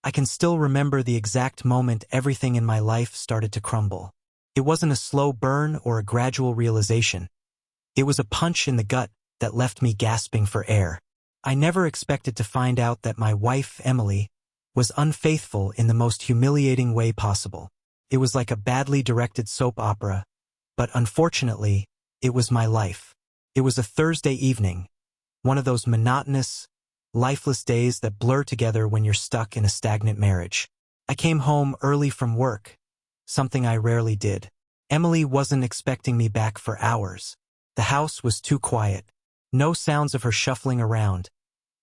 I can still remember the exact moment everything in my life started to crumble. It wasn't a slow burn or a gradual realization. It was a punch in the gut that left me gasping for air. I never expected to find out that my wife, Emily, was unfaithful in the most humiliating way possible. It was like a badly directed soap opera, but unfortunately, it was my life. It was a Thursday evening, one of those monotonous, lifeless days that blur together when you're stuck in a stagnant marriage. I came home early from work, something I rarely did. Emily wasn't expecting me back for hours. The house was too quiet. No sounds of her shuffling around.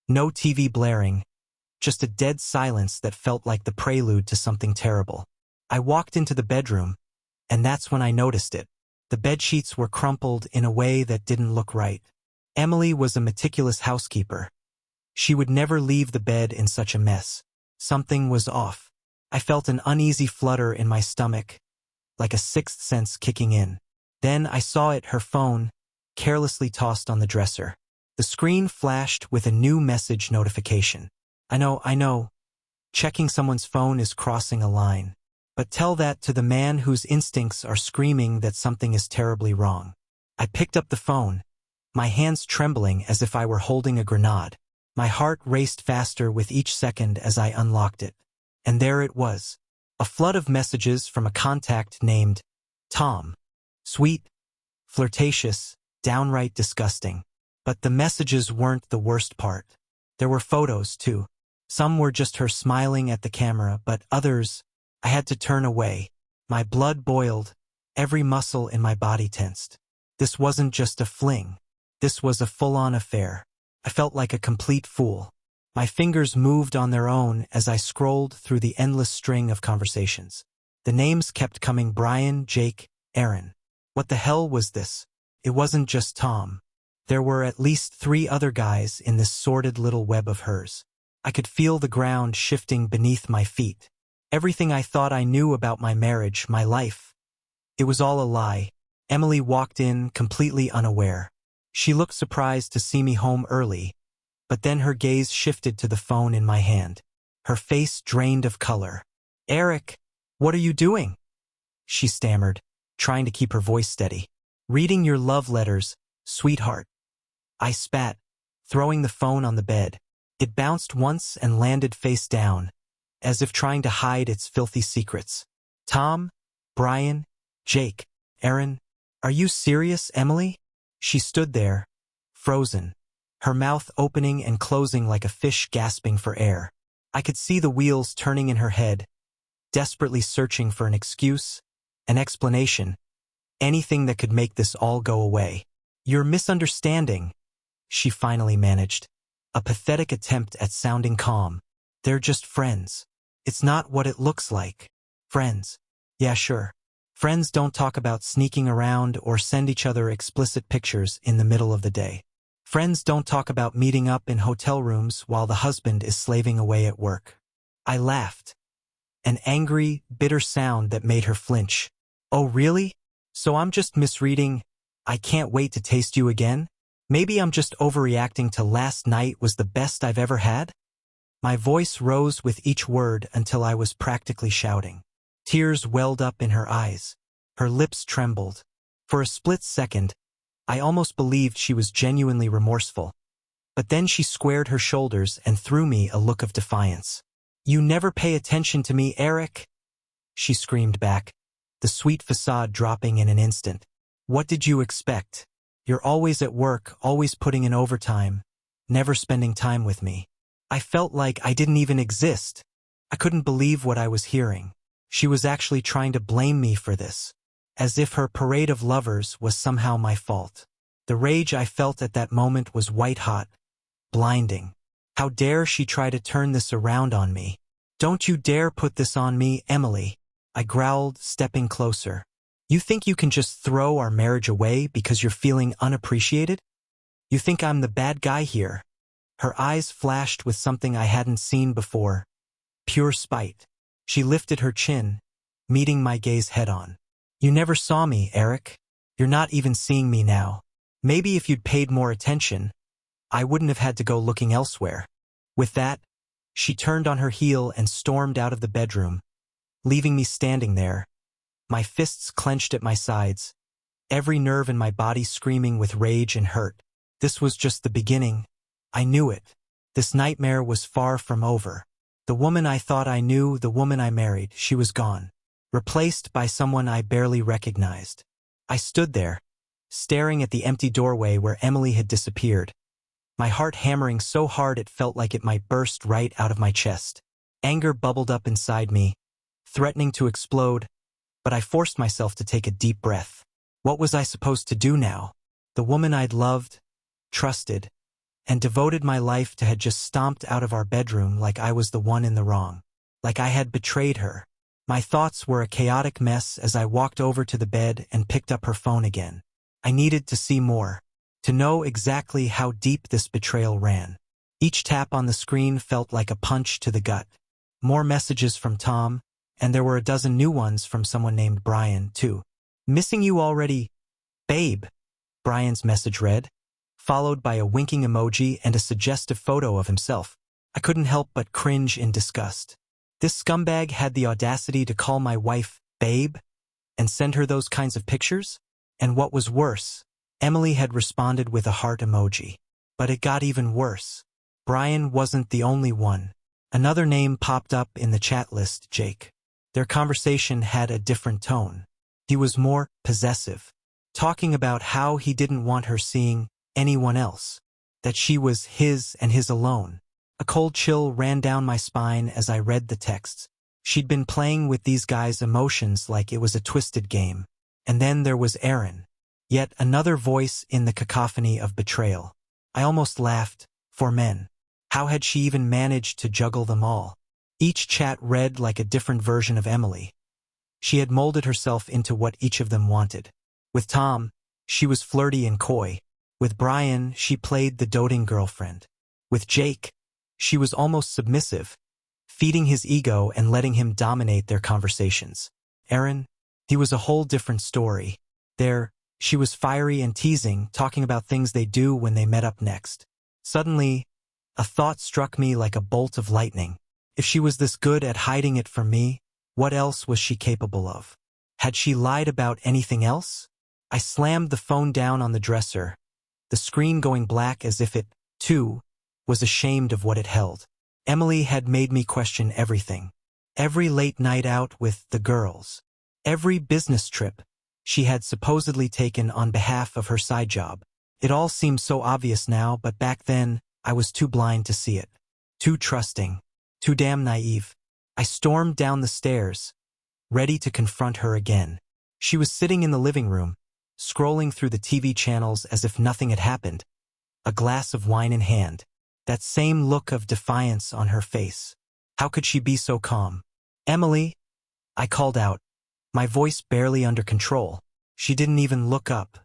No TV blaring. Just a dead silence that felt like the prelude to something terrible. I walked into the bedroom, and that's when I noticed it. The bedsheets were crumpled in a way that didn't look right. Emily was a meticulous housekeeper. She would never leave the bed in such a mess. Something was off. I felt an uneasy flutter in my stomach, like a sixth sense kicking in. Then I saw it, her phone, carelessly tossed on the dresser. The screen flashed with a new message notification. I know. Checking someone's phone is crossing a line. But tell that to the man whose instincts are screaming that something is terribly wrong. I picked up the phone, my hands trembling as if I were holding a grenade. My heart raced faster with each second as I unlocked it. And there it was. A flood of messages from a contact named Tom. Sweet, flirtatious, downright disgusting. But the messages weren't the worst part. There were photos, too. Some were just her smiling at the camera, but others, I had to turn away. My blood boiled, every muscle in my body tensed. This wasn't just a fling. This was a full-on affair. I felt like a complete fool. My fingers moved on their own as I scrolled through the endless string of conversations. The names kept coming: Brian, Jake, Aaron. What the hell was this? It wasn't just Tom. There were at least 3 other guys in this sordid little web of hers. I could feel the ground shifting beneath my feet. Everything I thought I knew about my marriage, my life. It was all a lie. Emily walked in, completely unaware. She looked surprised to see me home early, but then her gaze shifted to the phone in my hand. Her face drained of color. "Eric, what are you doing?" she stammered, trying to keep her voice steady. "Reading your love letters, sweetheart." I spat, throwing the phone on the bed. It bounced once and landed face down, as if trying to hide its filthy secrets. "Tom, Brian, Jake, Aaron, are you serious, Emily?" She stood there, frozen, her mouth opening and closing like a fish gasping for air. I could see the wheels turning in her head, desperately searching for an excuse, an explanation, anything that could make this all go away. "You're misunderstanding," she finally managed, a pathetic attempt at sounding calm. "They're just friends. It's not what it looks like." "Friends? Yeah, sure. Friends don't talk about sneaking around or send each other explicit pictures in the middle of the day. Friends don't talk about meeting up in hotel rooms while the husband is slaving away at work." I laughed, an angry, bitter sound that made her flinch. "Oh, really? So I'm just misreading 'I can't wait to taste you again'? Maybe I'm just overreacting to 'last night was the best I've ever had'?" My voice rose with each word until I was practically shouting. Tears welled up in her eyes. Her lips trembled. For a split second, I almost believed she was genuinely remorseful. But then she squared her shoulders and threw me a look of defiance. "You never pay attention to me, Eric," she screamed back, the sweet facade dropping in an instant. "What did you expect? You're always at work, always putting in overtime, never spending time with me." I felt like I didn't even exist. I couldn't believe what I was hearing. She was actually trying to blame me for this, as if her parade of lovers was somehow my fault. The rage I felt at that moment was white-hot, blinding. How dare she try to turn this around on me? "Don't you dare put this on me, Emily," I growled, stepping closer. "You think you can just throw our marriage away because you're feeling unappreciated? You think I'm the bad guy here?" Her eyes flashed with something I hadn't seen before. Pure spite. She lifted her chin, meeting my gaze head-on. "You never saw me, Eric. You're not even seeing me now. Maybe if you'd paid more attention, I wouldn't have had to go looking elsewhere." With that, She turned on her heel and stormed out of the bedroom, leaving me standing there, my fists clenched at my sides, every nerve in my body screaming with rage and hurt. This was just the beginning. I knew it. This nightmare was far from over. The woman I thought I knew, the woman I married, she was gone, replaced by someone I barely recognized. I stood there, staring at the empty doorway where Emily had disappeared, my heart hammering so hard it felt like it might burst right out of my chest. Anger bubbled up inside me, threatening to explode, but I forced myself to take a deep breath. What was I supposed to do now? The woman I'd loved, trusted, and devoted my life to had just stomped out of our bedroom like I was the one in the wrong, like I had betrayed her. My thoughts were a chaotic mess as I walked over to the bed and picked up her phone again. I needed to see more, to know exactly how deep this betrayal ran. Each tap on the screen felt like a punch to the gut. More messages from Tom, and there were a dozen new ones from someone named Brian, too. "Missing you already, babe," Brian's message read, followed by a winking emoji and a suggestive photo of himself. I couldn't help but cringe in disgust. This scumbag had the audacity to call my wife babe and send her those kinds of pictures? And what was worse, Emily had responded with a heart emoji. But it got even worse. Brian wasn't the only one. Another name popped up in the chat list, Jake. Their conversation had a different tone. He was more possessive, talking about how he didn't want her seeing anyone else, that she was his and his alone. A cold chill ran down my spine as I read the texts. She'd been playing with these guys' emotions like it was a twisted game. And then there was Aaron, yet another voice in the cacophony of betrayal. I almost laughed. For men. How had she even managed to juggle them all? Each chat read like a different version of Emily. She had molded herself into what each of them wanted. With Tom, she was flirty and coy. With Brian, she played the doting girlfriend. With Jake, she was almost submissive, feeding his ego and letting him dominate their conversations. Aaron, he was a whole different story. There, she was fiery and teasing, talking about things they'd do when they met up next. Suddenly, a thought struck me like a bolt of lightning. If she was this good at hiding it from me, what else was she capable of? Had she lied about anything else? I slammed the phone down on the dresser, the screen going black as if it, too, was ashamed of what it held. Emily had made me question everything. Every late night out with the girls. Every business trip she had supposedly taken on behalf of her side job. It all seemed so obvious now, but back then, I was too blind to see it. Too trusting. Too damn naive. I stormed down the stairs, ready to confront her again. She was sitting in the living room, scrolling through the TV channels as if nothing had happened, a glass of wine in hand, that same look of defiance on her face. How could she be so calm? "Emily," I called out, my voice barely under control. She didn't even look up.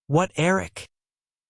"What, Eric?"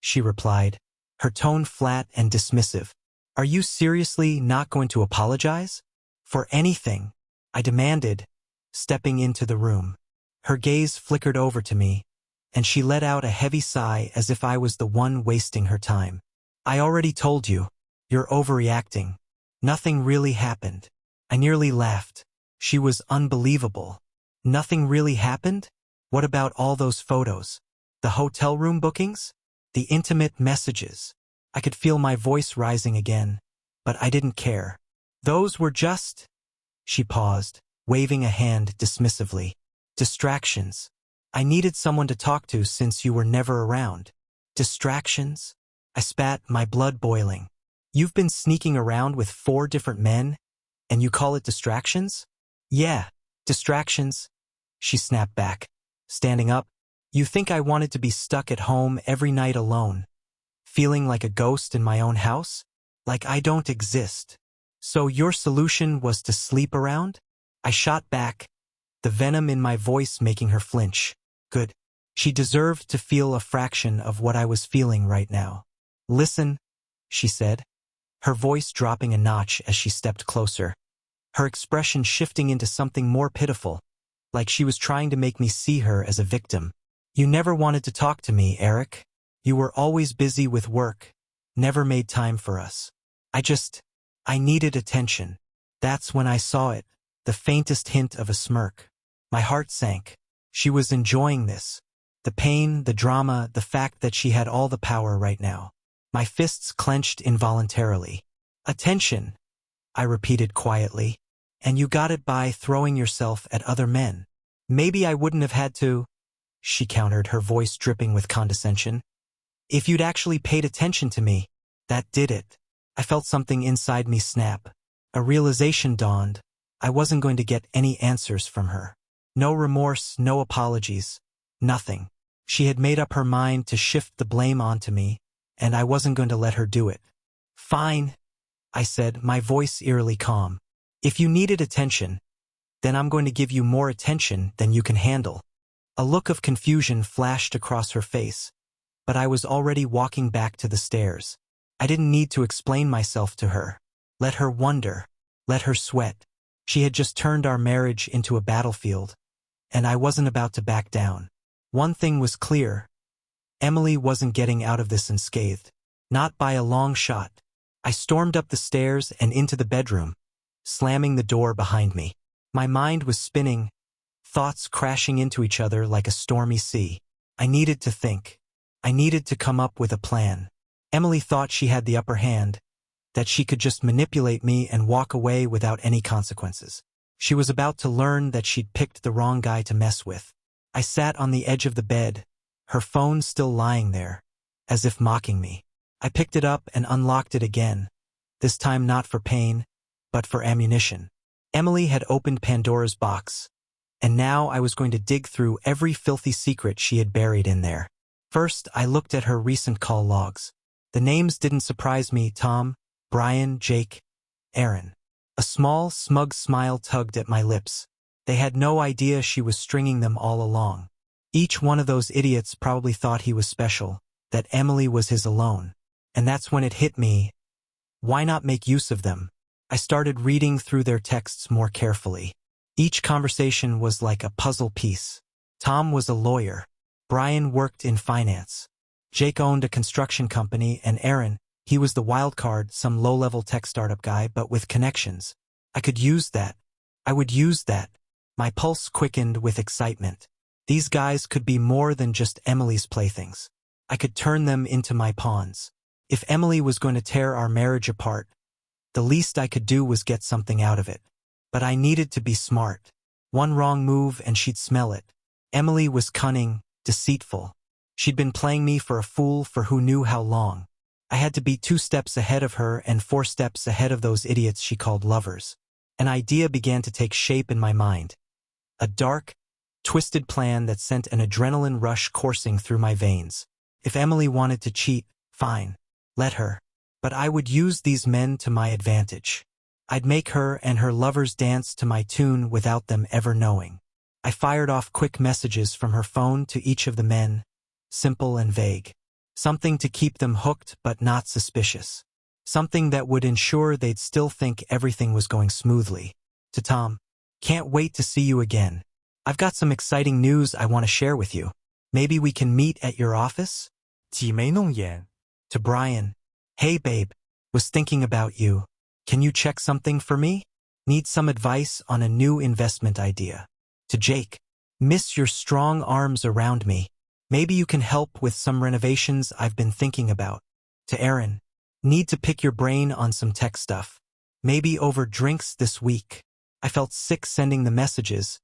she replied, her tone flat and dismissive. "Are you seriously not going to apologize? For anything?" I demanded, stepping into the room. Her gaze flickered over to me, and she let out a heavy sigh as if I was the one wasting her time. "I already told you. You're overreacting. Nothing really happened." I nearly laughed. She was unbelievable. Nothing really happened? What about all those photos? The hotel room bookings? The intimate messages? I could feel my voice rising again, but I didn't care. "Those were just..." She paused, waving a hand dismissively. "Distractions. I needed someone to talk to since you were never around." "Distractions?" I spat, my blood boiling. "You've been sneaking around with 4 different men, and you call it distractions?" "Yeah, distractions," she snapped back, standing up. "You think I wanted to be stuck at home every night alone, feeling like a ghost in my own house? Like I don't exist. So your solution was to sleep around?" I shot back, the venom in my voice making her flinch. Good. She deserved to feel a fraction of what I was feeling right now. "Listen," she said, her voice dropping a notch as she stepped closer, her expression shifting into something more pitiful, like she was trying to make me see her as a victim. "You never wanted to talk to me, Eric. You were always busy with work, never made time for us. I needed attention. That's when I saw it, the faintest hint of a smirk. My heart sank. She was enjoying this. The pain, the drama, the fact that she had all the power right now. My fists clenched involuntarily. Attention, I repeated quietly. And you got it by throwing yourself at other men. Maybe I wouldn't have had to, she countered, her voice dripping with condescension. If you'd actually paid attention to me, that did it. I felt something inside me snap. A realization dawned. I wasn't going to get any answers from her. No remorse, no apologies, nothing. She had made up her mind to shift the blame onto me, and I wasn't going to let her do it. Fine, I said, my voice eerily calm. If you needed attention, then I'm going to give you more attention than you can handle. A look of confusion flashed across her face, but I was already walking back to the stairs. I didn't need to explain myself to her. Let her wonder. Let her sweat. She had just turned our marriage into a battlefield, and I wasn't about to back down. One thing was clear. Emily wasn't getting out of this unscathed. Not by a long shot. I stormed up the stairs and into the bedroom, slamming the door behind me. My mind was spinning, thoughts crashing into each other like a stormy sea. I needed to think. I needed to come up with a plan. Emily thought she had the upper hand, that she could just manipulate me and walk away without any consequences. She was about to learn that she'd picked the wrong guy to mess with. I sat on the edge of the bed, her phone still lying there, as if mocking me. I picked it up and unlocked it again, this time not for pain, but for ammunition. Emily had opened Pandora's box, and now I was going to dig through every filthy secret she had buried in there. First, I looked at her recent call logs. The names didn't surprise me: Tom, Brian, Jake, Aaron. A small, smug smile tugged at my lips. They had no idea she was stringing them all along. Each one of those idiots probably thought he was special, that Emily was his alone. And that's when it hit me. Why not make use of them? I started reading through their texts more carefully. Each conversation was like a puzzle piece. Tom was a lawyer. Brian worked in finance. Jake owned a construction company, and Aaron, he was the wild card, some low-level tech startup guy, but with connections. I could use that. I would use that. My pulse quickened with excitement. These guys could be more than just Emily's playthings. I could turn them into my pawns. If Emily was going to tear our marriage apart, the least I could do was get something out of it. But I needed to be smart. One wrong move and she'd smell it. Emily was cunning, deceitful. She'd been playing me for a fool for who knew how long. I had to be 2 steps ahead of her and 4 steps ahead of those idiots she called lovers. An idea began to take shape in my mind. A dark, twisted plan that sent an adrenaline rush coursing through my veins. If Emily wanted to cheat, fine. Let her. But I would use these men to my advantage. I'd make her and her lovers dance to my tune without them ever knowing. I fired off quick messages from her phone to each of the men, simple and vague. Something to keep them hooked but not suspicious. Something that would ensure they'd still think everything was going smoothly. To Tom, can't wait to see you again. I've got some exciting news I want to share with you. Maybe we can meet at your office? 挤眉弄眼. To Brian, hey babe, was thinking about you. Can you check something for me? Need some advice on a new investment idea. To Jake, miss your strong arms around me. Maybe you can help with some renovations I've been thinking about. To Aaron, need to pick your brain on some tech stuff. Maybe over drinks this week. I felt sick sending the messages,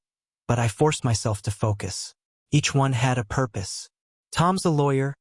but I forced myself to focus. Each one had a purpose. Tom's a lawyer.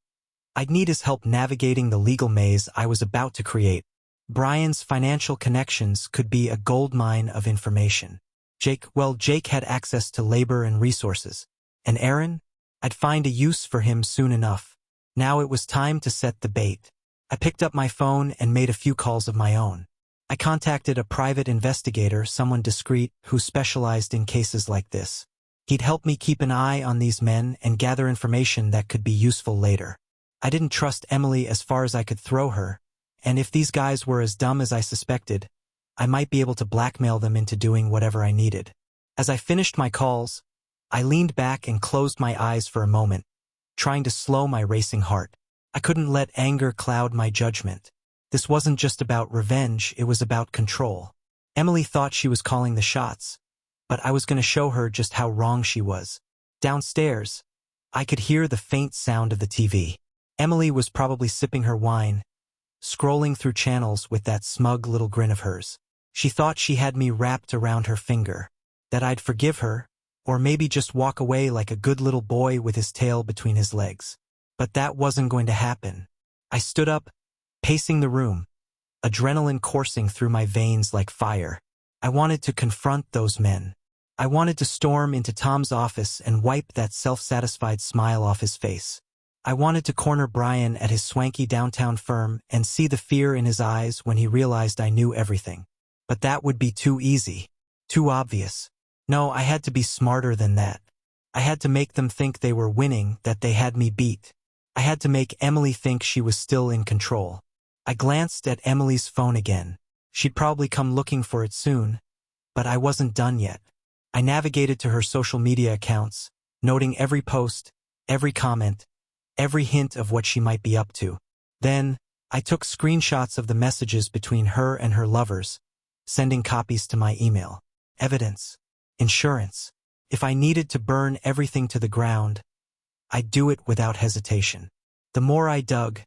I'd need his help navigating the legal maze I was about to create. Brian's financial connections could be a goldmine of information. Jake had access to labor and resources. And Aaron? I'd find a use for him soon enough. Now it was time to set the bait. I picked up my phone and made a few calls of my own. I contacted a private investigator, someone discreet, who specialized in cases like this. He'd help me keep an eye on these men and gather information that could be useful later. I didn't trust Emily as far as I could throw her, and if these guys were as dumb as I suspected, I might be able to blackmail them into doing whatever I needed. As I finished my calls, I leaned back and closed my eyes for a moment, trying to slow my racing heart. I couldn't let anger cloud my judgment. This wasn't just about revenge, it was about control. Emily thought she was calling the shots, but I was going to show her just how wrong she was. Downstairs, I could hear the faint sound of the TV. Emily was probably sipping her wine, scrolling through channels with that smug little grin of hers. She thought she had me wrapped around her finger, that I'd forgive her, or maybe just walk away like a good little boy with his tail between his legs. But that wasn't going to happen. I stood up, pacing the room, adrenaline coursing through my veins like fire. I wanted to confront those men. I wanted to storm into Tom's office and wipe that self-satisfied smile off his face. I wanted to corner Brian at his swanky downtown firm and see the fear in his eyes when he realized I knew everything. But that would be too easy, too obvious. No, I had to be smarter than that. I had to make them think they were winning, that they had me beat. I had to make Emily think she was still in control. I glanced at Emily's phone again. She'd probably come looking for it soon, but I wasn't done yet. I navigated to her social media accounts, noting every post, every comment, every hint of what she might be up to. Then, I took screenshots of the messages between her and her lovers, sending copies to my email. Evidence. Insurance. If I needed to burn everything to the ground, I'd do it without hesitation. The more I dug,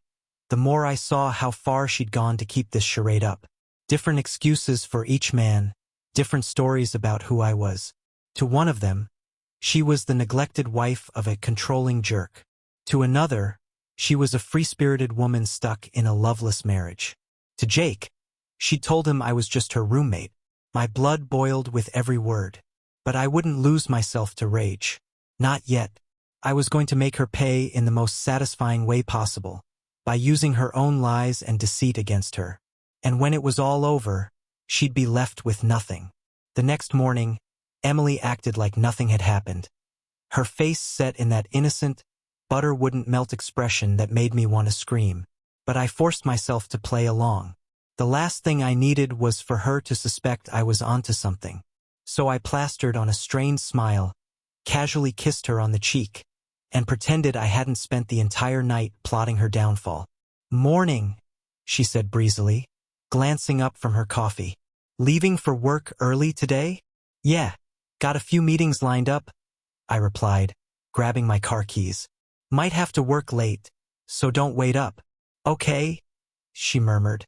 the more I saw how far she'd gone to keep this charade up. Different excuses for each man, different stories about who I was. To one of them, she was the neglected wife of a controlling jerk. To another, she was a free-spirited woman stuck in a loveless marriage. To Jake, she told him I was just her roommate. My blood boiled with every word. But I wouldn't lose myself to rage. Not yet. I was going to make her pay in the most satisfying way possible, by using her own lies and deceit against her. And when it was all over, she'd be left with nothing. The next morning, Emily acted like nothing had happened. Her face set in that innocent, butter-wouldn't-melt expression that made me want to scream. But I forced myself to play along. The last thing I needed was for her to suspect I was onto something. So I plastered on a strained smile, casually kissed her on the cheek, and pretended I hadn't spent the entire night plotting her downfall. "Morning," she said breezily, glancing up from her coffee. "Leaving for work early today?" "Yeah, got a few meetings lined up," I replied, grabbing my car keys. "Might have to work late, so don't wait up." "Okay," she murmured,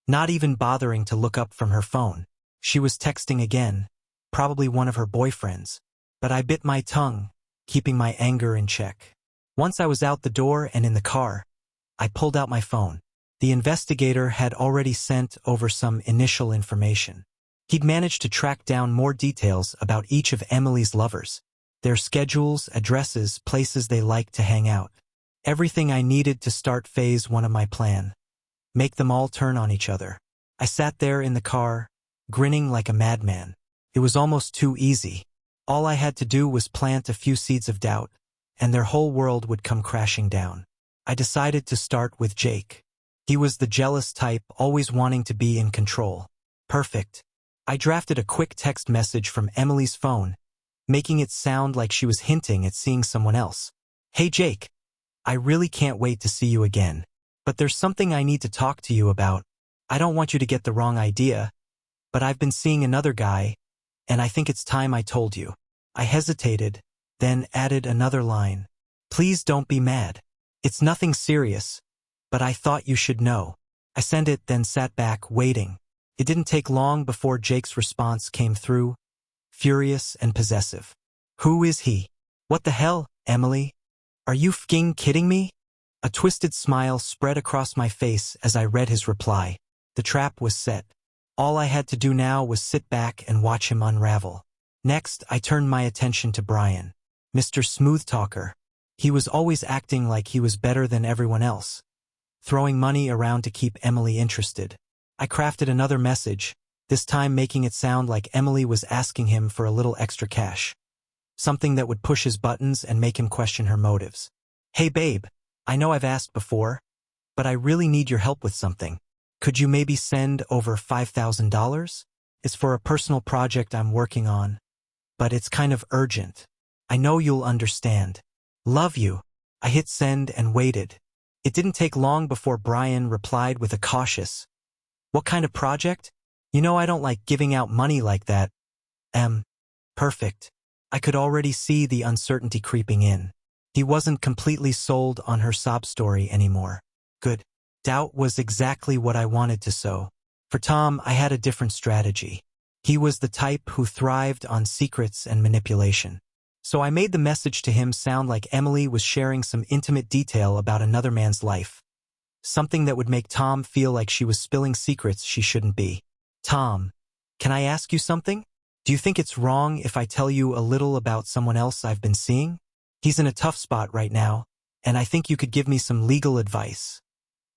not even bothering to look up from her phone. She was texting again, probably one of her boyfriends. But I bit my tongue, keeping my anger in check. Once I was out the door and in the car, I pulled out my phone. The investigator had already sent over some initial information. He'd managed to track down more details about each of Emily's lovers, their schedules, addresses, places they liked to hang out. Everything I needed to start phase 1 of my plan. Make them all turn on each other. I sat there in the car, grinning like a madman. It was almost too easy. All I had to do was plant a few seeds of doubt, and their whole world would come crashing down. I decided to start with Jake. He was the jealous type, always wanting to be in control. Perfect. I drafted a quick text message from Emily's phone, making it sound like she was hinting at seeing someone else. "Hey Jake, I really can't wait to see you again. But there's something I need to talk to you about. I don't want you to get the wrong idea, but I've been seeing another guy, and I think it's time I told you." I hesitated, then added another line. "Please don't be mad. It's nothing serious, but I thought you should know." I sent it, then sat back, waiting. It didn't take long before Jake's response came through, furious and possessive. "Who is he? What the hell, Emily? Are you f***ing kidding me?" A twisted smile spread across my face as I read his reply. The trap was set. All I had to do now was sit back and watch him unravel. Next, I turned my attention to Brian. Mr. Smooth Talker. He was always acting like he was better than everyone else, throwing money around to keep Emily interested. I crafted another message, this time making it sound like Emily was asking him for a little extra cash. Something that would push his buttons and make him question her motives. "Hey babe, I know I've asked before, but I really need your help with something. Could you maybe send over $5,000? It's for a personal project I'm working on, but it's kind of urgent. I know you'll understand. Love you." I hit send and waited. It didn't take long before Brian replied with a cautious, "What kind of project? You know I don't like giving out money like that." Perfect. I could already see the uncertainty creeping in. He wasn't completely sold on her sob story anymore. Good. Doubt was exactly what I wanted to sow. For Tom, I had a different strategy. He was the type who thrived on secrets and manipulation. So I made the message to him sound like Emily was sharing some intimate detail about another man's life. Something that would make Tom feel like she was spilling secrets she shouldn't be. "Tom, can I ask you something? Do you think it's wrong if I tell you a little about someone else I've been seeing? He's in a tough spot right now, and I think you could give me some legal advice.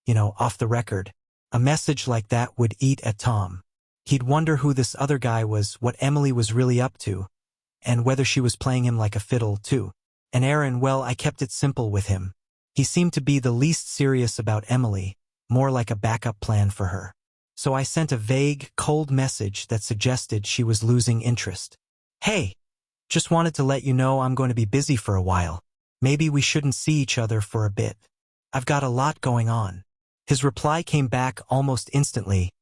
Off the record." A message like that would eat at Tom. He'd wonder who this other guy was, what Emily was really up to, and whether she was playing him like a fiddle, too. And Aaron, well, I kept it simple with him. He seemed to be the least serious about Emily, more like a backup plan for her. So I sent a vague, cold message that suggested she was losing interest. "Hey, just wanted to let you know I'm going to be busy for a while. Maybe we shouldn't see each other for a bit. I've got a lot going on." His reply came back almost instantly.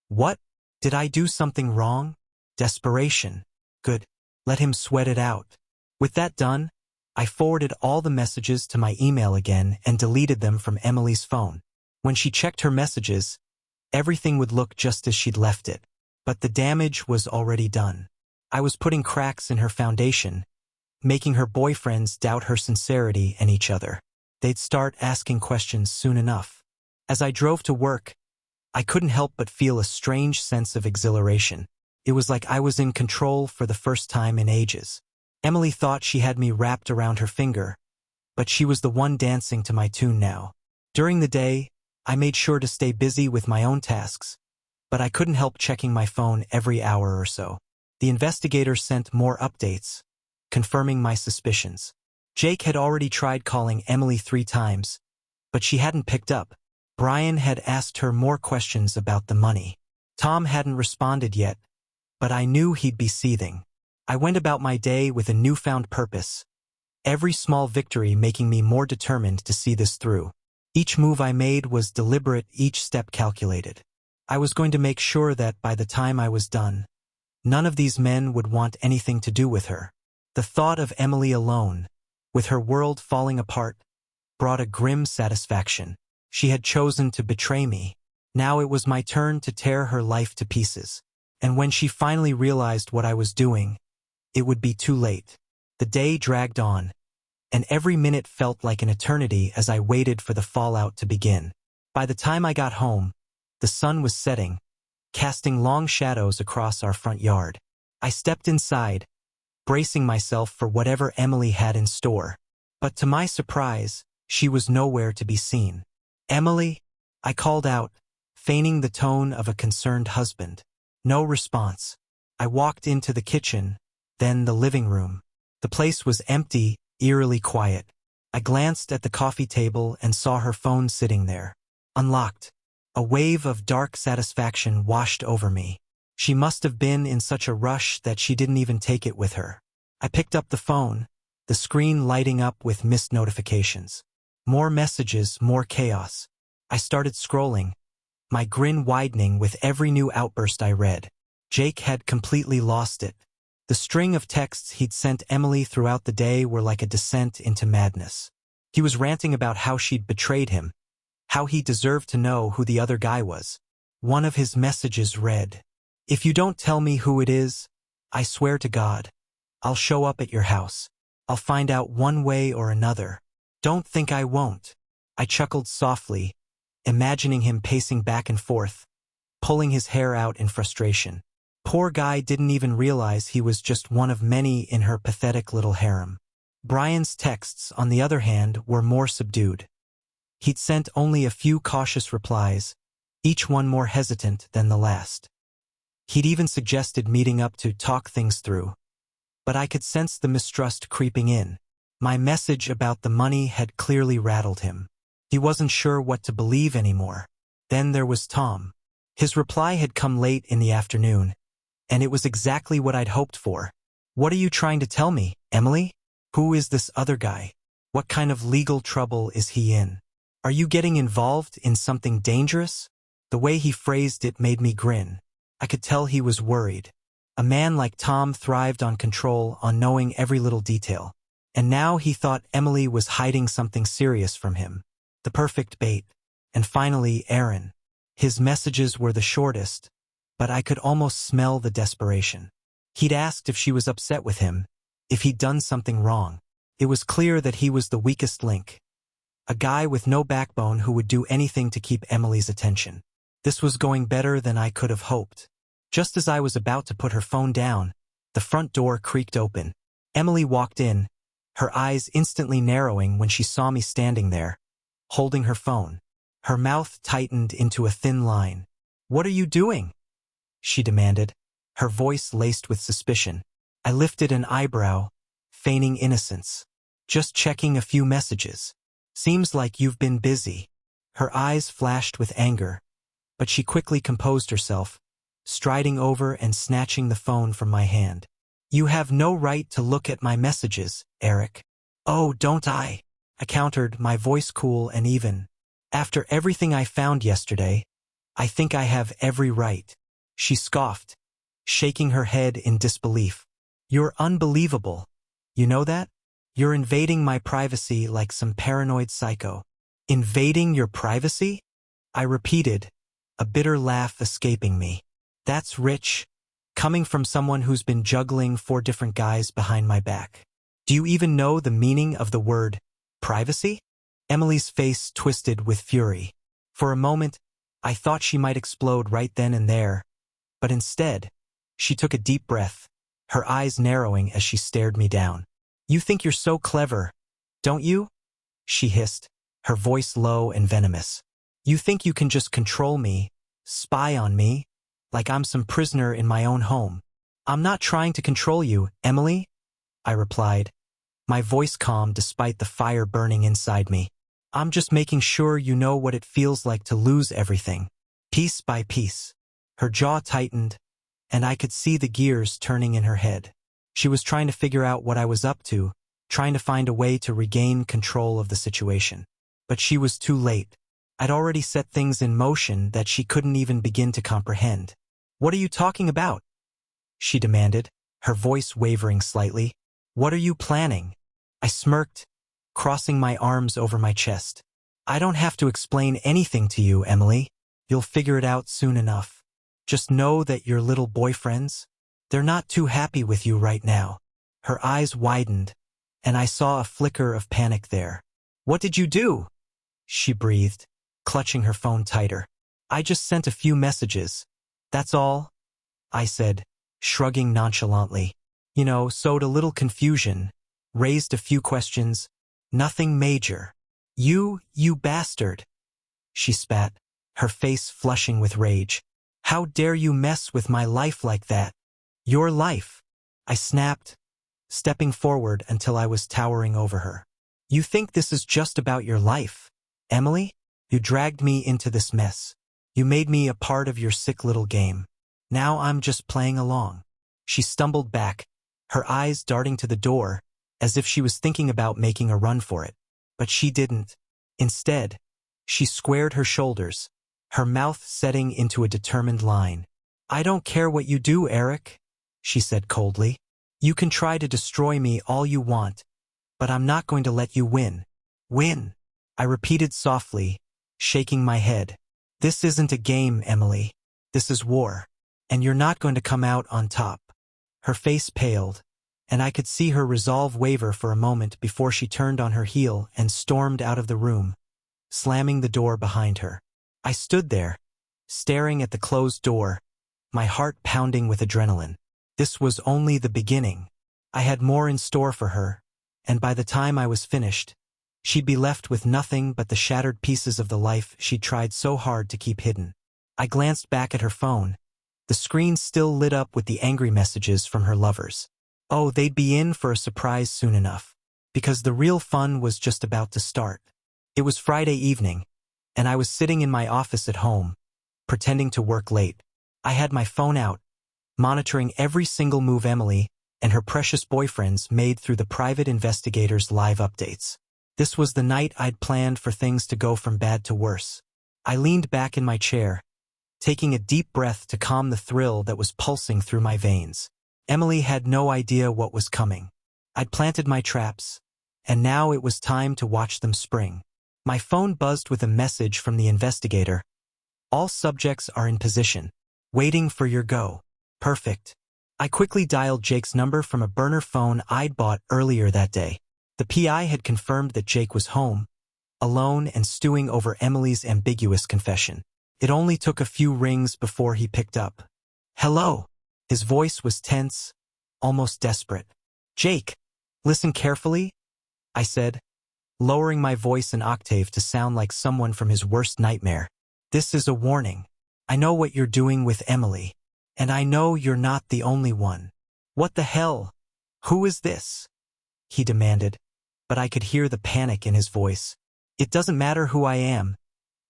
"What? Did I do something wrong?" Desperation. Good. Let him sweat it out. With that done, I forwarded all the messages to my email again and deleted them from Emily's phone. When she checked her messages, everything would look just as she'd left it. But the damage was already done. I was putting cracks in her foundation, making her boyfriends doubt her sincerity and each other. They'd start asking questions soon enough. As I drove to work, I couldn't help but feel a strange sense of exhilaration. It was like I was in control for the first time in ages. Emily thought she had me wrapped around her finger, but she was the one dancing to my tune now. During the day, I made sure to stay busy with my own tasks, but I couldn't help checking my phone every hour or so. The investigators sent more updates, confirming my suspicions. Jake had already tried calling Emily 3 times, but she hadn't picked up. Brian had asked her more questions about the money. Tom hadn't responded yet, but I knew he'd be seething. I went about my day with a newfound purpose, every small victory making me more determined to see this through. Each move I made was deliberate, each step calculated. I was going to make sure that by the time I was done, none of these men would want anything to do with her. The thought of Emily alone, with her world falling apart, brought a grim satisfaction. She had chosen to betray me. Now it was my turn to tear her life to pieces. And when she finally realized what I was doing, it would be too late. The day dragged on, and every minute felt like an eternity as I waited for the fallout to begin. By the time I got home, the sun was setting, casting long shadows across our front yard. I stepped inside, bracing myself for whatever Emily had in store. But to my surprise, she was nowhere to be seen. "Emily?" I called out, feigning the tone of a concerned husband. No response. I walked into the kitchen, then the living room. The place was empty, eerily quiet. I glanced at the coffee table and saw her phone sitting there, unlocked. A wave of dark satisfaction washed over me. She must have been in such a rush that she didn't even take it with her. I picked up the phone, the screen lighting up with missed notifications. More messages, more chaos. I started scrolling, my grin widening with every new outburst I read. Jake had completely lost it. The string of texts he'd sent Emily throughout the day were like a descent into madness. He was ranting about how she'd betrayed him, how he deserved to know who the other guy was. One of his messages read, "If you don't tell me who it is, I swear to God, I'll show up at your house. I'll find out one way or another. Don't think I won't." I chuckled softly, imagining him pacing back and forth, pulling his hair out in frustration. Poor guy didn't even realize he was just one of many in her pathetic little harem. Brian's texts, on the other hand, were more subdued. He'd sent only a few cautious replies, each one more hesitant than the last. He'd even suggested meeting up to talk things through. But I could sense the mistrust creeping in. My message about the money had clearly rattled him. He wasn't sure what to believe anymore. Then there was Tom. His reply had come late in the afternoon, and it was exactly what I'd hoped for. "What are you trying to tell me, Emily? Who is this other guy? What kind of legal trouble is he in?" Are you getting involved in something dangerous? The way he phrased it made me grin. I could tell he was worried. A man like Tom thrived on control, on knowing every little detail. And now he thought Emily was hiding something serious from him. The perfect bait. And finally, Aaron. His messages were the shortest, but I could almost smell the desperation. He'd asked if she was upset with him, if he'd done something wrong. It was clear that he was the weakest link. A guy with no backbone who would do anything to keep Emily's attention. This was going better than I could have hoped. Just as I was about to put her phone down, the front door creaked open. Emily walked in, her eyes instantly narrowing when she saw me standing there, holding her phone. Her mouth tightened into a thin line. "What are you doing?" she demanded, her voice laced with suspicion. I lifted an eyebrow, feigning innocence. "Just checking a few messages. Seems like you've been busy." Her eyes flashed with anger, but she quickly composed herself, striding over and snatching the phone from my hand. "You have no right to look at my messages, Eric." "Oh, don't I?" I countered, my voice cool and even. "After everything I found yesterday, I think I have every right." She scoffed, shaking her head in disbelief. "You're unbelievable. You know that? You're invading my privacy like some paranoid psycho." "Invading your privacy?" I repeated, a bitter laugh escaping me. "That's rich, coming from someone who's been juggling 4 different guys behind my back. Do you even know the meaning of the word privacy?" Emily's face twisted with fury. For a moment, I thought she might explode right then and there, but instead, she took a deep breath, her eyes narrowing as she stared me down. "You think you're so clever, don't you?" she hissed, her voice low and venomous. "You think you can just control me, spy on me, like I'm some prisoner in my own home." "I'm not trying to control you, Emily," I replied, my voice calm despite the fire burning inside me. "I'm just making sure you know what it feels like to lose everything, piece by piece." Her jaw tightened, and I could see the gears turning in her head. She was trying to figure out what I was up to, trying to find a way to regain control of the situation. But she was too late. I'd already set things in motion that she couldn't even begin to comprehend. "What are you talking about?" she demanded, her voice wavering slightly. "What are you planning?" I smirked, crossing my arms over my chest. "I don't have to explain anything to you, Emily. You'll figure it out soon enough. Just know that your little boyfriends, they're not too happy with you right now." Her eyes widened, and I saw a flicker of panic there. "What did you do?" she breathed, clutching her phone tighter. "I just sent a few messages. That's all," I said, shrugging nonchalantly. Sowed a little confusion, raised a few questions, nothing major." You bastard," she spat, her face flushing with rage. "How dare you mess with my life like that?" "Your life," I snapped, stepping forward until I was towering over her. "You think this is just about your life, Emily? You dragged me into this mess. You made me a part of your sick little game. Now I'm just playing along." She stumbled back, her eyes darting to the door, as if she was thinking about making a run for it. But she didn't. Instead, she squared her shoulders, her mouth setting into a determined line. "I don't care what you do, Eric," she said coldly. "You can try to destroy me all you want, but I'm not going to let you win." "Win," I repeated softly, shaking my head. "This isn't a game, Emily. This is war, and you're not going to come out on top." Her face paled, and I could see her resolve waver for a moment before she turned on her heel and stormed out of the room, slamming the door behind her. I stood there, staring at the closed door, my heart pounding with adrenaline. This was only the beginning. I had more in store for her, and by the time I was finished, she'd be left with nothing but the shattered pieces of the life she'd tried so hard to keep hidden. I glanced back at her phone, the screen still lit up with the angry messages from her lovers. Oh, they'd be in for a surprise soon enough, because the real fun was just about to start. It was Friday evening, and I was sitting in my office at home, pretending to work late. I had my phone out, monitoring every single move Emily and her precious boyfriends made through the private investigators' live updates. This was the night I'd planned for things to go from bad to worse. I leaned back in my chair, taking a deep breath to calm the thrill that was pulsing through my veins. Emily had no idea what was coming. I'd planted my traps, and now it was time to watch them spring. My phone buzzed with a message from the investigator. All subjects are in position, waiting for your go. Perfect. I quickly dialed Jake's number from a burner phone I'd bought earlier that day. The PI had confirmed that Jake was home, alone and stewing over Emily's ambiguous confession. It only took a few rings before he picked up. Hello. His voice was tense, almost desperate. Jake, listen carefully, I said, lowering my voice an octave to sound like someone from his worst nightmare. This is a warning. I know what you're doing with Emily, and I know you're not the only one. What the hell? Who is this? He demanded, but I could hear the panic in his voice. It doesn't matter who I am,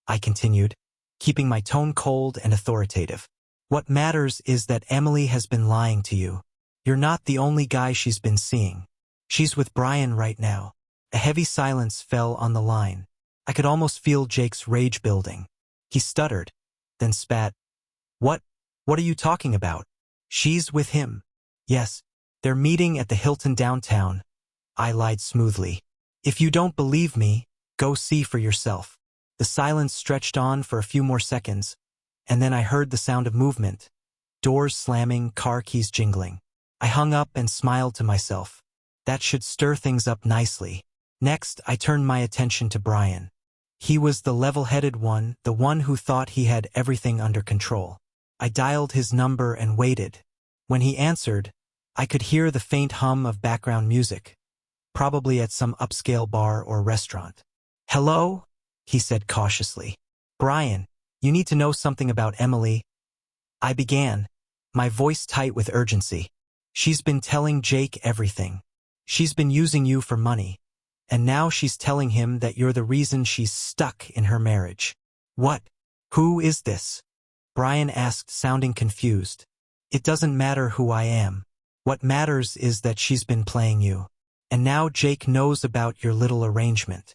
I continued, keeping my tone cold and authoritative. What matters is that Emily has been lying to you. You're not the only guy she's been seeing. She's with Brian right now. A heavy silence fell on the line. I could almost feel Jake's rage building. He stuttered, then spat. What are you talking about? She's with him. Yes, they're meeting at the Hilton downtown. I lied smoothly. If you don't believe me, go see for yourself. The silence stretched on for a few more seconds, and then I heard the sound of movement. Doors slamming, car keys jingling. I hung up and smiled to myself. That should stir things up nicely. Next, I turned my attention to Brian. He was the level-headed one, the one who thought he had everything under control. I dialed his number and waited. When he answered, I could hear the faint hum of background music, probably at some upscale bar or restaurant. Hello? He said cautiously. Brian, you need to know something about Emily. I began, my voice tight with urgency. She's been telling Jake everything. She's been using you for money. And now she's telling him that you're the reason she's stuck in her marriage. What? Who is this? Brian asked, sounding confused. It doesn't matter who I am. What matters is that she's been playing you. And now Jake knows about your little arrangement.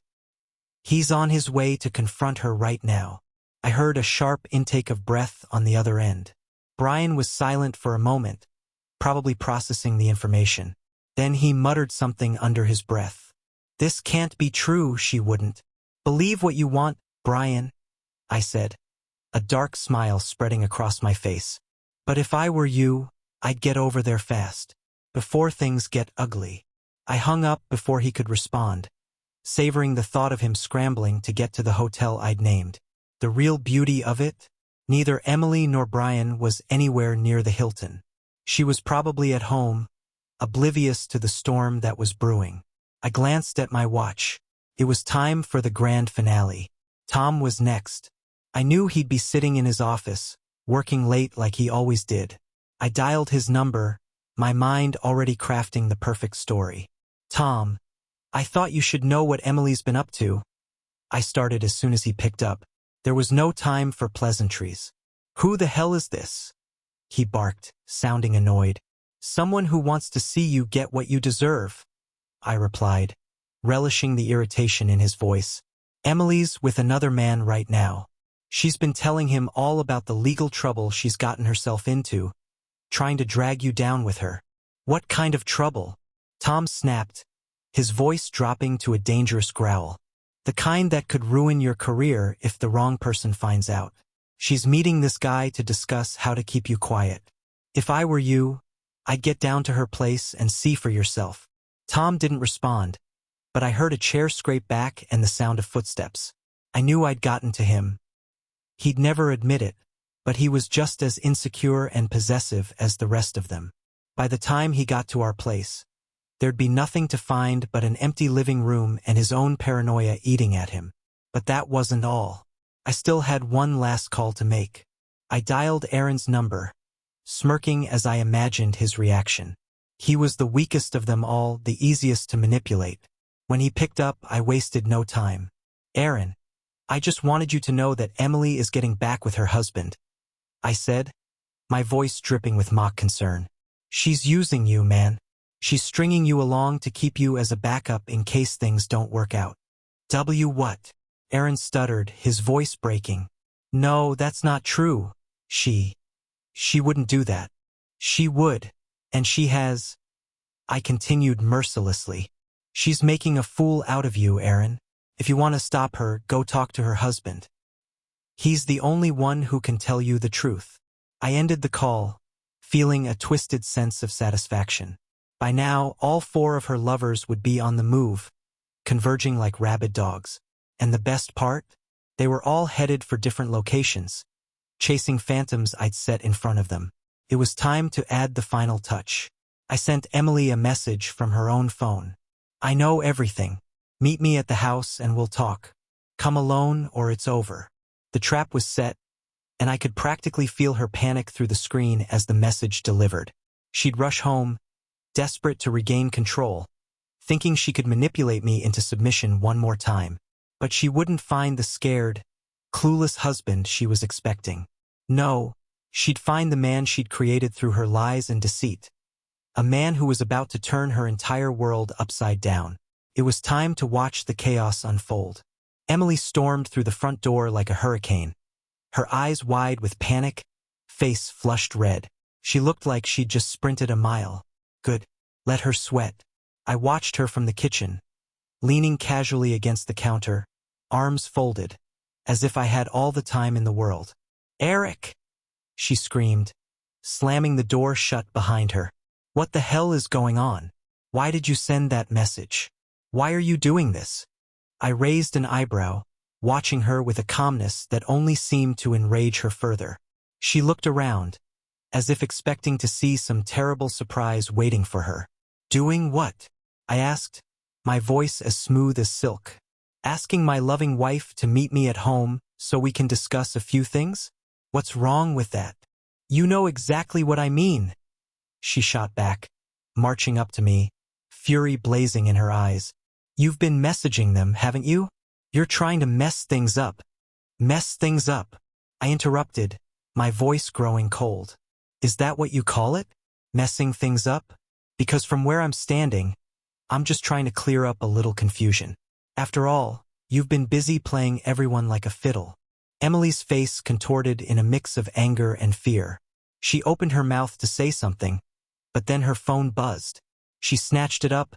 He's on his way to confront her right now. I heard a sharp intake of breath on the other end. Brian was silent for a moment, probably processing the information. Then he muttered something under his breath. This can't be true, she wouldn't. Believe what you want, Brian, I said, a dark smile spreading across my face. But if I were you, I'd get over there fast, before things get ugly. I hung up before he could respond, savoring the thought of him scrambling to get to the hotel I'd named. The real beauty of it? Neither Emily nor Brian was anywhere near the Hilton. She was probably at home, oblivious to the storm that was brewing. I glanced at my watch. It was time for the grand finale. Tom was next. I knew he'd be sitting in his office, working late like he always did. I dialed his number, my mind already crafting the perfect story. Tom, I thought you should know what Emily's been up to. I started as soon as he picked up. There was no time for pleasantries. Who the hell is this? He barked, sounding annoyed. Someone who wants to see you get what you deserve, I replied, relishing the irritation in his voice. Emily's with another man right now. She's been telling him all about the legal trouble she's gotten herself into, trying to drag you down with her. What kind of trouble? Tom snapped, his voice dropping to a dangerous growl. The kind that could ruin your career if the wrong person finds out. She's meeting this guy to discuss how to keep you quiet. If I were you, I'd get down to her place and see for yourself. Tom didn't respond, but I heard a chair scrape back and the sound of footsteps. I knew I'd gotten to him. He'd never admit it, but he was just as insecure and possessive as the rest of them. By the time he got to our place, there'd be nothing to find but an empty living room and his own paranoia eating at him. But that wasn't all. I still had one last call to make. I dialed Aaron's number, smirking as I imagined his reaction. He was the weakest of them all, the easiest to manipulate. When he picked up, I wasted no time. Aaron, I just wanted you to know that Emily is getting back with her husband, I said, my voice dripping with mock concern. She's using you, man. She's stringing you along to keep you as a backup in case things don't work out. What? Aaron stuttered, his voice breaking. No, that's not true. She wouldn't do that. She would. And she has. I continued mercilessly. She's making a fool out of you, Aaron. If you want to stop her, go talk to her husband. He's the only one who can tell you the truth. I ended the call, feeling a twisted sense of satisfaction. By now, all four of her lovers would be on the move, converging like rabid dogs. And the best part? They were all headed for different locations, chasing phantoms I'd set in front of them. It was time to add the final touch. I sent Emily a message from her own phone. I know everything. Meet me at the house and we'll talk. Come alone or it's over. The trap was set, and I could practically feel her panic through the screen as the message delivered. She'd rush home, desperate to regain control, thinking she could manipulate me into submission one more time. But she wouldn't find the scared, clueless husband she was expecting. No, she'd find the man she'd created through her lies and deceit. A man who was about to turn her entire world upside down. It was time to watch the chaos unfold. Emily stormed through the front door like a hurricane, her eyes wide with panic, face flushed red. She looked like she'd just sprinted a mile. Good. Let her sweat. I watched her from the kitchen, leaning casually against the counter, arms folded, as if I had all the time in the world. Eric! She screamed, slamming the door shut behind her. What the hell is going on? Why did you send that message? Why are you doing this? I raised an eyebrow, watching her with a calmness that only seemed to enrage her further. She looked around, as if expecting to see some terrible surprise waiting for her. Doing what? I asked, my voice as smooth as silk. Asking my loving wife to meet me at home so we can discuss a few things? What's wrong with that? You know exactly what I mean. She shot back, marching up to me, fury blazing in her eyes. You've been messaging them, haven't you? You're trying to mess things up. Mess things up. I interrupted, my voice growing cold. Is that what you call it? Messing things up? Because from where I'm standing, I'm just trying to clear up a little confusion. After all, you've been busy playing everyone like a fiddle. Emily's face contorted in a mix of anger and fear. She opened her mouth to say something, but then her phone buzzed. She snatched it up,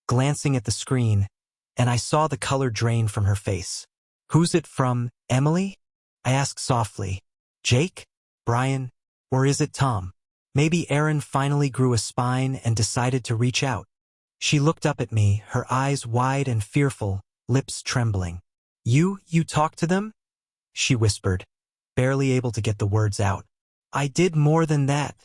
glancing at the screen, and I saw the color drain from her face. Who's it from, Emily? I asked softly. Jake? Brian? Or is it Tom? Maybe Aaron finally grew a spine and decided to reach out. She looked up at me, her eyes wide and fearful, lips trembling. You talked to them? She whispered, barely able to get the words out. I did more than that,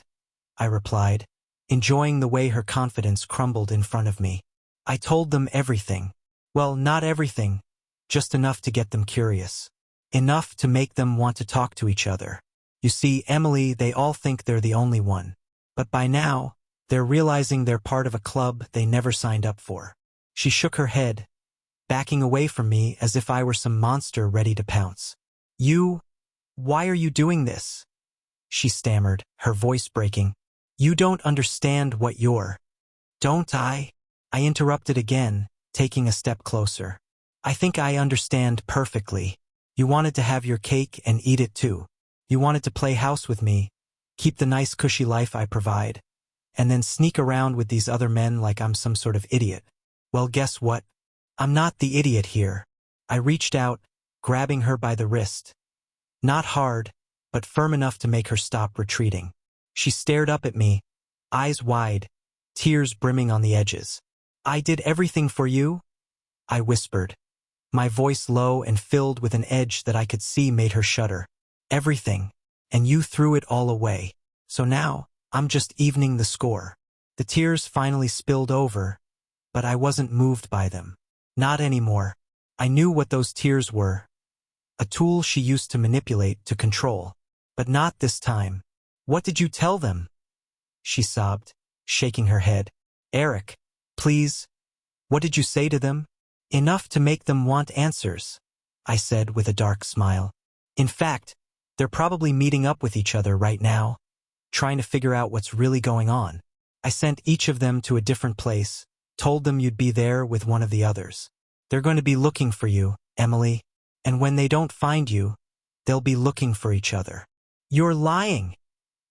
I replied, enjoying the way her confidence crumbled in front of me. I told them everything. Well, not everything, just enough to get them curious. Enough to make them want to talk to each other. You see, Emily, they all think they're the only one. But by now, they're realizing they're part of a club they never signed up for. She shook her head, backing away from me as if I were some monster ready to pounce. Why are you doing this? She stammered, her voice breaking. You don't understand what you're. Don't I? I interrupted again, taking a step closer. I think I understand perfectly. You wanted to have your cake and eat it too. You wanted to play house with me, keep the nice cushy life I provide, and then sneak around with these other men like I'm some sort of idiot. Well, guess what? I'm not the idiot here. I reached out, grabbing her by the wrist. Not hard, but firm enough to make her stop retreating. She stared up at me, eyes wide, tears brimming on the edges. I did everything for you? I whispered, my voice low and filled with an edge that I could see made her shudder. Everything, and you threw it all away. So now, I'm just evening the score. The tears finally spilled over, but I wasn't moved by them. Not anymore. I knew what those tears were. A tool she used to manipulate, to control. But not this time. What did you tell them? She sobbed, shaking her head. Eric, please. What did you say to them? Enough to make them want answers, I said with a dark smile. In fact, they're probably meeting up with each other right now, trying to figure out what's really going on. I sent each of them to a different place, told them you'd be there with one of the others. They're going to be looking for you, Emily. And when they don't find you, they'll be looking for each other. You're lying,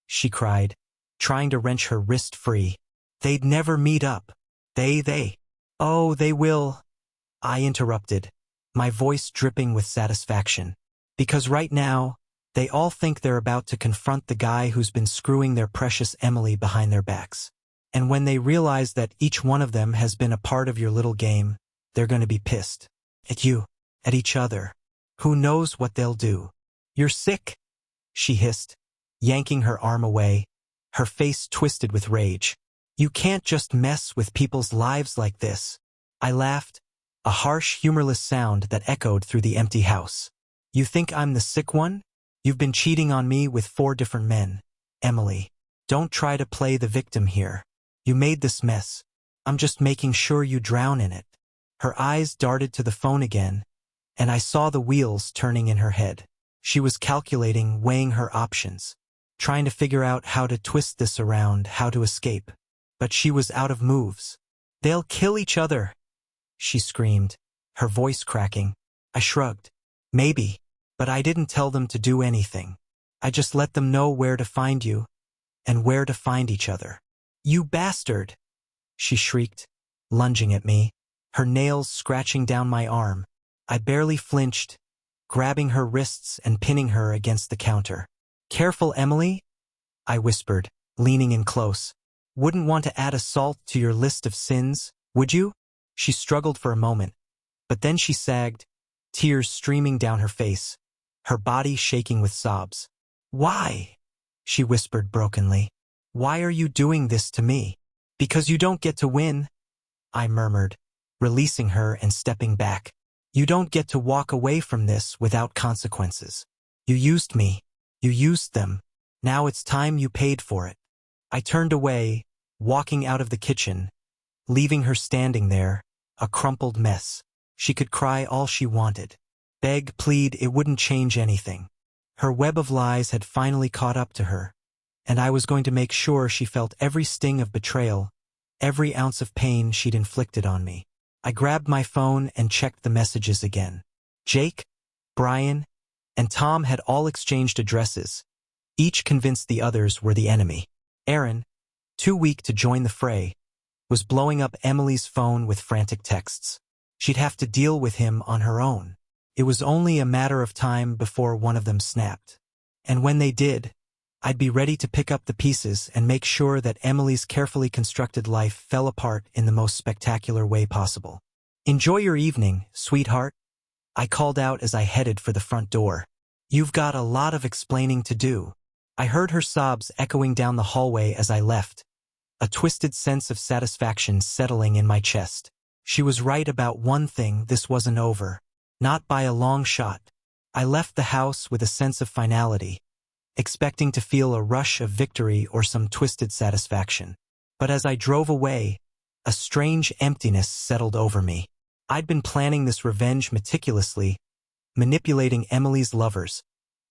she cried, trying to wrench her wrist free. They'd never meet up. Oh, they will, I interrupted, my voice dripping with satisfaction. Because right now, they all think they're about to confront the guy who's been screwing their precious Emily behind their backs. And when they realize that each one of them has been a part of your little game, they're going to be pissed. At you. At each other. Who knows what they'll do? You're sick, she hissed, yanking her arm away, her face twisted with rage. You can't just mess with people's lives like this. I laughed, a harsh, humorless sound that echoed through the empty house. You think I'm the sick one? You've been cheating on me with 4 different men. Emily, don't try to play the victim here. You made this mess. I'm just making sure you drown in it. Her eyes darted to the phone again, and I saw the wheels turning in her head. She was calculating, weighing her options, trying to figure out how to twist this around, how to escape. But she was out of moves. They'll kill each other, she screamed, her voice cracking. I shrugged. Maybe, but I didn't tell them to do anything. I just let them know where to find you, and where to find each other. You bastard, she shrieked, lunging at me, her nails scratching down my arm. I barely flinched, grabbing her wrists and pinning her against the counter. Careful, Emily, I whispered, leaning in close. Wouldn't want to add assault to your list of sins, would you? She struggled for a moment, but then she sagged, tears streaming down her face, her body shaking with sobs. Why? She whispered brokenly. Why are you doing this to me? Because you don't get to win, I murmured, releasing her and stepping back. You don't get to walk away from this without consequences. You used me. You used them. Now it's time you paid for it. I turned away, walking out of the kitchen, leaving her standing there, a crumpled mess. She could cry all she wanted, beg, plead, it wouldn't change anything. Her web of lies had finally caught up to her, and I was going to make sure she felt every sting of betrayal, every ounce of pain she'd inflicted on me. I grabbed my phone and checked the messages again. Jake, Brian, and Tom had all exchanged addresses, each convinced the others were the enemy. Aaron, too weak to join the fray, was blowing up Emily's phone with frantic texts. She'd have to deal with him on her own. It was only a matter of time before one of them snapped. And when they did, I'd be ready to pick up the pieces and make sure that Emily's carefully constructed life fell apart in the most spectacular way possible. Enjoy your evening, sweetheart, I called out as I headed for the front door. You've got a lot of explaining to do. I heard her sobs echoing down the hallway as I left, a twisted sense of satisfaction settling in my chest. She was right about one thing: this wasn't over. Not by a long shot. I left the house with a sense of finality, expecting to feel a rush of victory or some twisted satisfaction. But as I drove away, a strange emptiness settled over me. I'd been planning this revenge meticulously, manipulating Emily's lovers,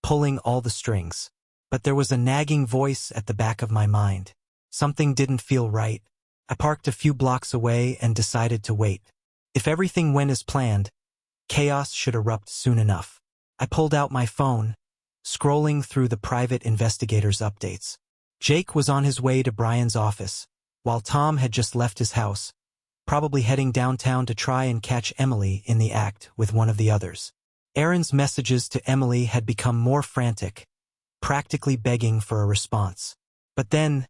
pulling all the strings. But there was a nagging voice at the back of my mind. Something didn't feel right. I parked a few blocks away and decided to wait. If everything went as planned, chaos should erupt soon enough. I pulled out my phone, scrolling through the private investigator's updates. Jake was on his way to Brian's office, while Tom had just left his house, probably heading downtown to try and catch Emily in the act with one of the others. Aaron's messages to Emily had become more frantic, practically begging for a response. But then,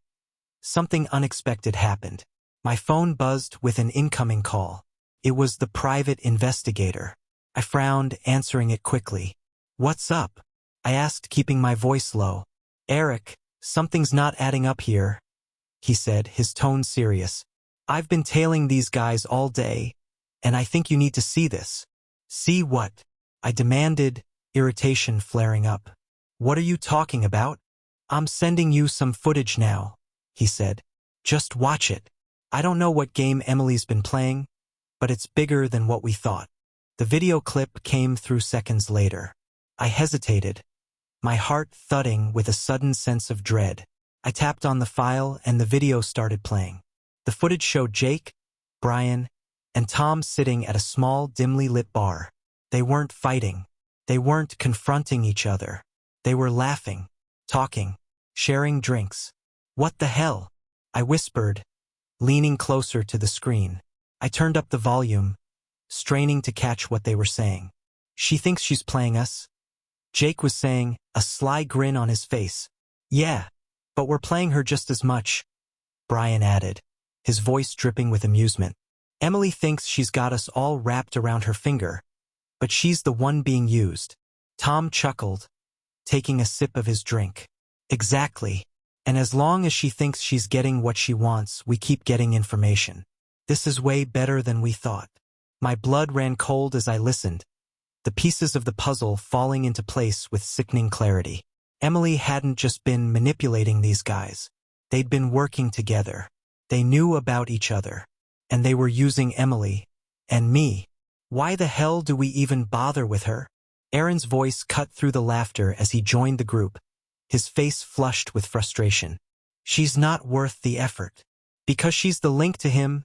something unexpected happened. My phone buzzed with an incoming call. It was the private investigator. I frowned, answering it quickly. What's up? I asked, keeping my voice low. Eric, something's not adding up here, he said, his tone serious. I've been tailing these guys all day, and I think you need to see this. See what? I demanded, irritation flaring up. What are you talking about? I'm sending you some footage now, he said. Just watch it. I don't know what game Emily's been playing, but it's bigger than what we thought. The video clip came through seconds later. I hesitated, my heart thudding with a sudden sense of dread. I tapped on the file and the video started playing. The footage showed Jake, Brian, and Tom sitting at a small, dimly lit bar. They weren't fighting. They weren't confronting each other. They were laughing, talking, sharing drinks. "What the hell?" I whispered, leaning closer to the screen. I turned up the volume, straining to catch what they were saying. "She thinks she's playing us," Jake was saying, a sly grin on his face. "Yeah, but we're playing her just as much," Brian added, his voice dripping with amusement. "Emily thinks she's got us all wrapped around her finger, but she's the one being used." Tom chuckled, taking a sip of his drink. "Exactly. And as long as she thinks she's getting what she wants, we keep getting information. This is way better than we thought." My blood ran cold as I listened, the pieces of the puzzle falling into place with sickening clarity. Emily hadn't just been manipulating these guys. They'd been working together. They knew about each other. And they were using Emily and me. Why the hell do we even bother with her? Aaron's voice cut through the laughter as he joined the group, his face flushed with frustration. "She's not worth the effort." "Because she's the link to him,"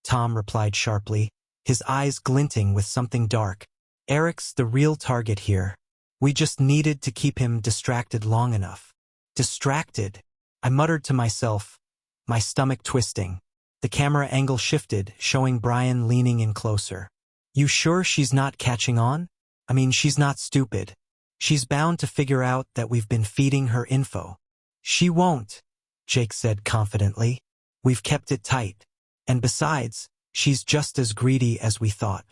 Tom replied sharply, his eyes glinting with something dark. "Eric's the real target here. We just needed to keep him distracted long enough." "Distracted?" I muttered to myself, my stomach twisting. The camera angle shifted, showing Brian leaning in closer. "You sure she's not catching on? I mean, she's not stupid. She's bound to figure out that we've been feeding her info." "She won't," Jake said confidently. "We've kept it tight. And besides, she's just as greedy as we thought.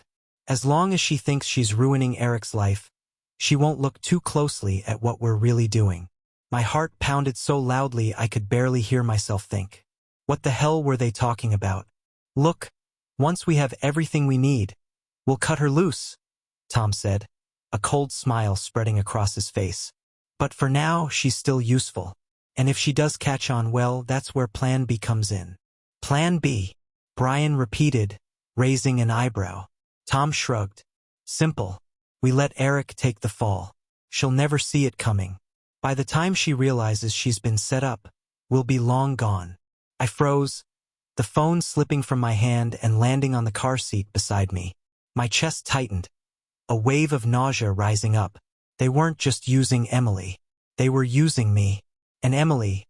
As long as she thinks she's ruining Eric's life, she won't look too closely at what we're really doing." My heart pounded so loudly I could barely hear myself think. What the hell were they talking about? "Look, once we have everything we need, we'll cut her loose," Tom said, a cold smile spreading across his face. "But for now, she's still useful. And if she does catch on, well, that's where Plan B comes in." "Plan B?" Brian repeated, raising an eyebrow. Tom shrugged. "Simple. We let Eric take the fall. She'll never see it coming. By the time she realizes she's been set up, we'll be long gone." I froze, the phone slipping from my hand and landing on the car seat beside me. My chest tightened, a wave of nausea rising up. They weren't just using Emily. They were using me. And Emily,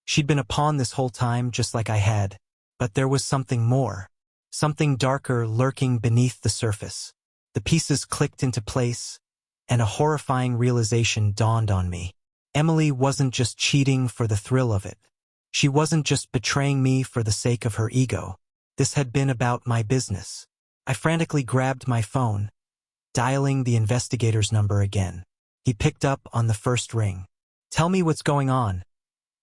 she'd been a pawn this whole time just like I had. But there was something more. Something darker lurking beneath the surface. The pieces clicked into place, and a horrifying realization dawned on me. Emily wasn't just cheating for the thrill of it. She wasn't just betraying me for the sake of her ego. This had been about my business. I frantically grabbed my phone, dialing the investigator's number again. He picked up on the first ring. "Tell me what's going on,"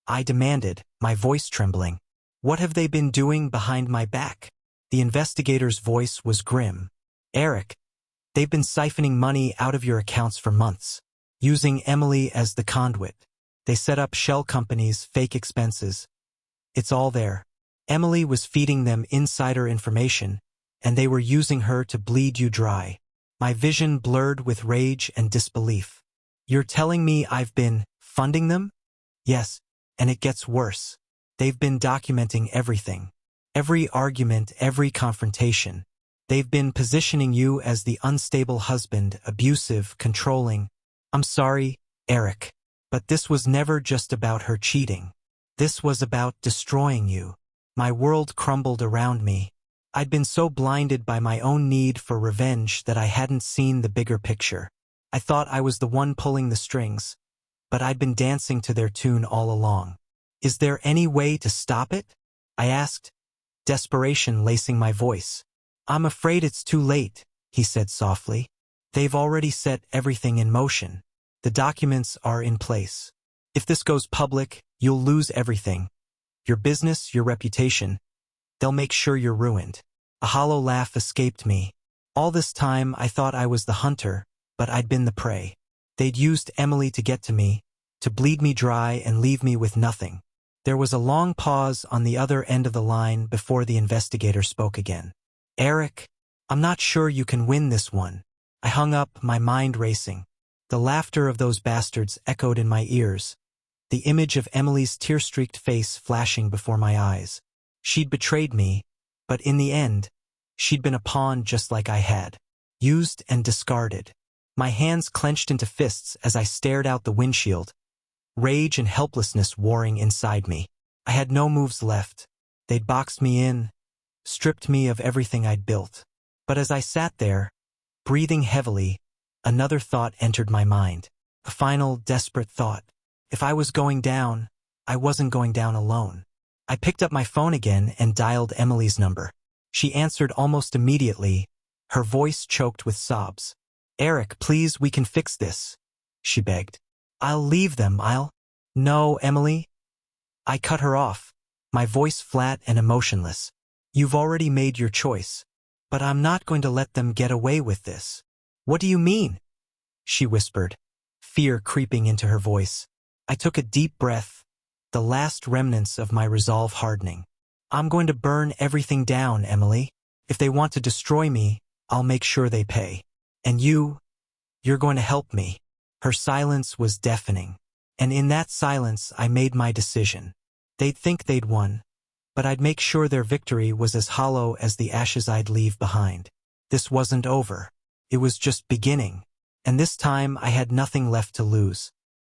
I demanded, my voice trembling. "What have they been doing behind my back?" The investigator's voice was grim. "Eric, they've been siphoning money out of your accounts for months, using Emily as the conduit. They set up shell companies, fake expenses. It's all there. Emily was feeding them insider information, and they were using her to bleed you dry." My vision blurred with rage and disbelief. "You're telling me I've been funding them?" "Yes, and it gets worse. They've been documenting everything. Every argument, every confrontation. They've been positioning you as the unstable husband, abusive, controlling." "I'm sorry, Eric, but this was never just about her cheating. This was about destroying you." My world crumbled around me. I'd been so blinded by my own need for revenge that I hadn't seen the bigger picture. I thought I was the one pulling the strings, but I'd been dancing to their tune all along. "Is there any way to stop it?" I asked, desperation lacing my voice. "I'm afraid it's too late," he said softly. "They've already set everything in motion. The documents are in place. If this goes public, you'll lose everything. Your business, your reputation. They'll make sure you're ruined." A hollow laugh escaped me. All this time I thought I was the hunter, but I'd been the prey. They'd used Emily to get to me, to bleed me dry and leave me with nothing. There was a long pause on the other end of the line before the investigator spoke again. "Eric, I'm not sure you can win this one." I hung up, my mind racing. The laughter of those bastards echoed in my ears, the image of Emily's tear-streaked face flashing before my eyes. She'd betrayed me, but in the end, She'd been a pawn just like I had. Used and discarded. My hands clenched into fists as I stared out the windshield, rage and helplessness warring inside me. I had no moves left. They'd boxed me in, stripped me of everything I'd built. But as I sat there, breathing heavily, another thought entered my mind. A final, desperate thought. If I was going down, I wasn't going down alone. I picked up my phone again and dialed Emily's number. She answered almost immediately, her voice choked with sobs. "Eric, please, we can fix this," she begged. "I'll leave them, No, Emily." I cut her off, my voice flat and emotionless. "You've already made your choice. But I'm not going to let them get away with this." "What do you mean?" she whispered, fear creeping into her voice. I took a deep breath, the last remnants of my resolve hardening. "I'm going to burn everything down, Emily. If they want to destroy me, I'll make sure they pay. And you're going to help me." Her silence was deafening. And in that silence, I made my decision. They'd think they'd won, but I'd make sure their victory was as hollow as the ashes I'd leave behind. This wasn't over. It was just beginning. And this time, I had nothing left to lose.